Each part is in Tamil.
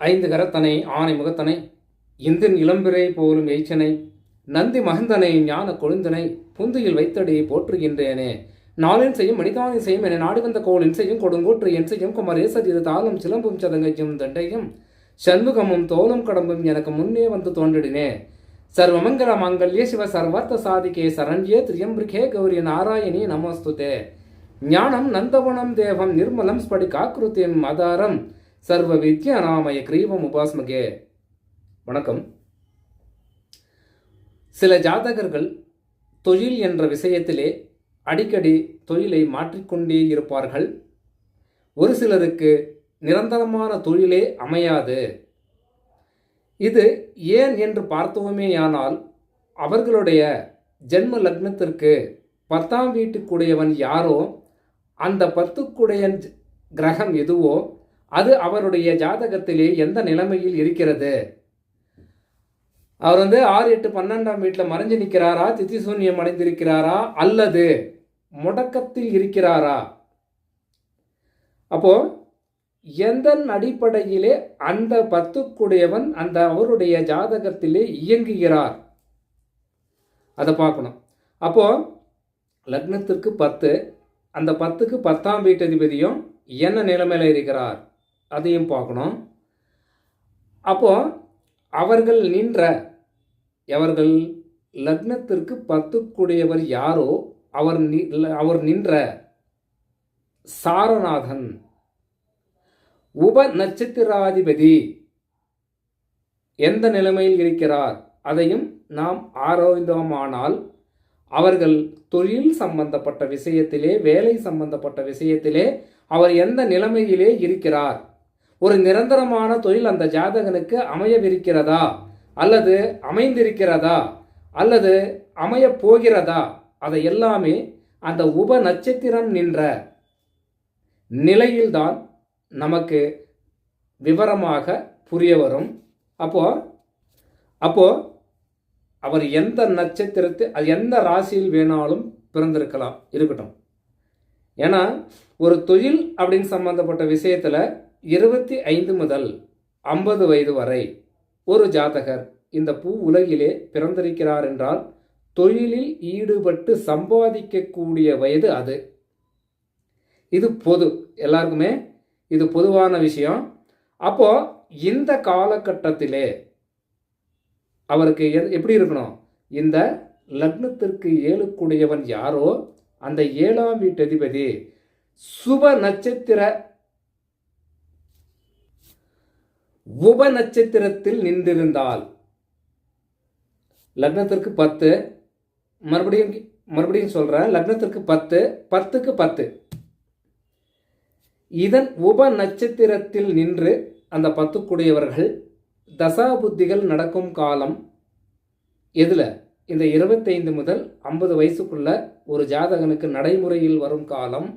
ஐந்து கரத்தனை ஆனை முகத்தனை இந்தின் இளம்பிறை போலும் எய்ச்சனை நந்தி மகந்தனை ஞான கொழுந்தனை புந்தியில் வைத்தடி போற்றுகின்றேனே. நாளின் செய்யும் மணிதானி செய்யும் என நாடு வந்த கோளின் செய்யும் கொடுங்கூற்று என் செய்யும் குமரேசர் இது தாளும் சிலம்பும் சதங்கையும் தண்டையும் சண்முகமும் தோலும் கடம்பும் எனக்கு முன்னே வந்து தோன்றிடினே. சர்வமங்கல மாங்கல்ய சிவ சர்வார்த்த சாதிகே சரண்யே திரியம்பிரிகே கௌரி நாராயணி நமஸ்துதே. ஞானம் நந்தவனம் தேவம் நிர்மலம் ஸ்படிகாக்கிருத்தியம் ஆதாரம் சர்வ வித்யா நாமய கிரீவம் உபாஸ்மகே. வணக்கம். சில ஜாதகர்கள் தொழில் என்ற விஷயத்திலே அடிக்கடி தொழிலை மாற்றிக்கொண்டே இருப்பார்கள். ஒரு சிலருக்கு நிரந்தரமான தொழிலே அமையாது. இது ஏன் என்று பார்த்தோமேயானால் அவர்களுடைய ஜென்ம லக்னத்திற்கு 10ஆம் வீட்டுக்குடையவன் யாரோ அந்த 10க்குடைய கிரகம் எதுவோ அது அவருடைய ஜாதகத்திலே எந்த நிலைமையில் இருக்கிறது. அவர் 6, 8, 12ஆம் வீட்டில் மறைஞ்சு நிற்கிறாரா, திதி சூன்யம் அடைந்திருக்கிறாரா, அல்லது முடக்கத்தில் இருக்கிறாரா? அப்போ எந்த அடிப்படையிலே அந்த 10க்குடையவன் அந்த அவருடைய ஜாதகத்திலே இயங்குகிறார் அதை பார்க்கணும். அப்போ லக்னத்திற்கு 10, அந்த 10க்கு 10ஆம் வீட்டதிபதியும் என்ன நிலைமையில் இருக்கிறார் அதையும் பார்க்கணும். அப்போ அவர்கள் லக்னத்திற்கு 10க்குடையவர் யாரோ அவர் நின்ற சாரநாதன் உப நட்சத்திராதிபதி எந்த நிலைமையில் இருக்கிறார் அதையும் நாம் ஆராய்ந்தோமானால் அவர்கள் தொழில் சம்பந்தப்பட்ட விஷயத்திலே, வேலை சம்பந்தப்பட்ட விஷயத்திலே அவர் எந்த நிலைமையிலே இருக்கிறார், ஒரு நிரந்தரமான தொழில் அந்த ஜாதகனுக்கு அமையவிருக்கிறதா, அல்லது அமைந்திருக்கிறதா, அல்லது அமையப் போகிறதா, அதை எல்லாமே அந்த உப நட்சத்திரம் நின்ற நிலையில்தான் நமக்கு விவரமாக புரிய வரும். அப்போ அவர் எந்த நட்சத்திரத்தில் எந்த ராசியில் வேணாலும் பிறந்திருக்கலாம், இருக்கட்டும். ஏன்னா ஒரு தொழில் அப்படின்னு சம்பந்தப்பட்ட விஷயத்தில் 25 முதல் 50 வயது வரை ஒரு ஜாதகர் இந்த பூ உலகிலே பிறந்திருக்கிறார் என்றால் தொழிலில் ஈடுபட்டு சம்பாதிக்கக்கூடிய வயது அது. இது எல்லாருக்குமே இது பொதுவான விஷயம். அப்போ இந்த காலகட்டத்திலே அவருக்கு எப்படி இருக்கணும், இந்த லக்னத்திற்கு 7க்குடையவன் யாரோ அந்த 7ஆம் வீட்டு அதிபதி சுப நட்சத்திர உப நட்சத்திரத்தில் நின்றிருந்தால், லக்னத்திற்கு 10, மறுபடியும் சொல்றேன், லக்னத்திற்கு 10, 10க்கு 10 இதன் உப நட்சத்திரத்தில் நின்று அந்த 10க்குடையவர்கள் தசாபுத்திகள் நடக்கும் காலம் எதுல, இந்த 25 முதல் 50 வயசுக்குள்ள ஒரு ஜாதகனுக்கு நடைமுறையில் வரும் காலம்.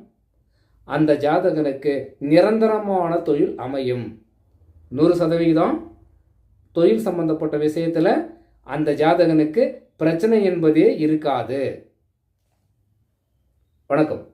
அந்த ஜாதகனுக்கு நிரந்தரமான தொழில் அமையும். 100% தொழில் சம்பந்தப்பட்ட விஷயத்தில் அந்த ஜாதகனுக்கு பிரச்சனை என்பதே இருக்காது. வணக்கம்.